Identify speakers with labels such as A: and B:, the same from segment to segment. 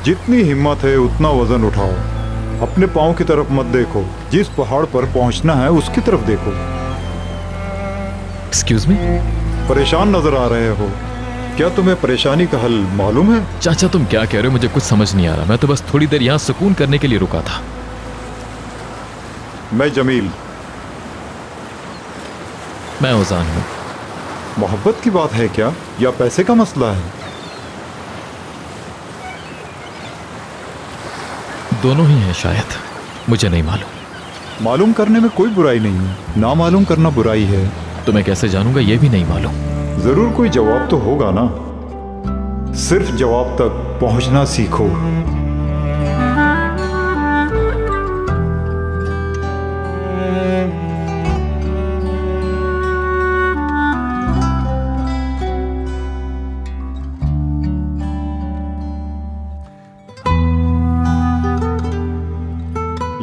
A: जितनी हिम्मत है उतना वजन उठाओ। अपने पाँव की तरफ मत देखो, जिस पहाड़ पर पहुंचना है उसकी तरफ देखो।
B: Excuse me.
A: परेशान नजर आ रहे हो, क्या तुम्हें परेशानी का हल मालूम है?
B: चाचा तुम क्या कह रहे हो, मुझे कुछ समझ नहीं आ रहा। मैं तो बस थोड़ी देर यहाँ सुकून करने के लिए रुका था।
A: मैं जमील।
B: मैं उजान हूँ।
A: मोहब्बत की बात है क्या, या पैसे का मसला है?
B: दोनों ही हैं शायद, मुझे नहीं मालूम।
A: मालूम करने में कोई बुराई नहीं है, ना मालूम करना बुराई है।
B: तो मैं कैसे जानूंगा, ये भी नहीं मालूम।
A: जरूर कोई जवाब तो होगा ना, सिर्फ जवाब तक पहुंचना सीखो।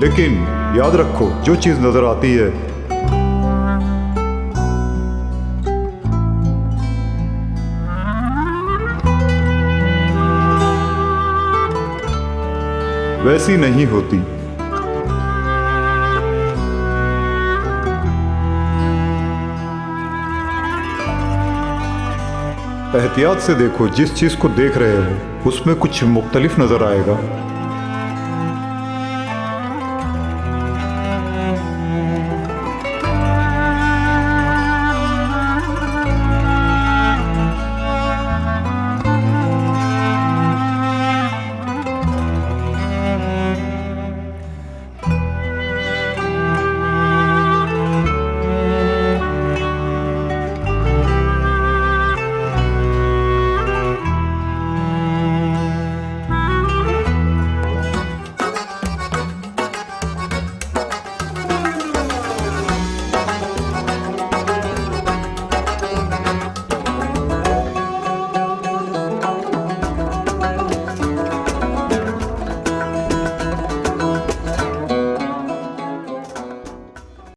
A: लेकिन याद रखो, जो चीज नजर आती है वैसी नहीं होती। एहतियात से देखो, जिस चीज को देख रहे हो उसमें कुछ मुख्तलिफ नजर आएगा।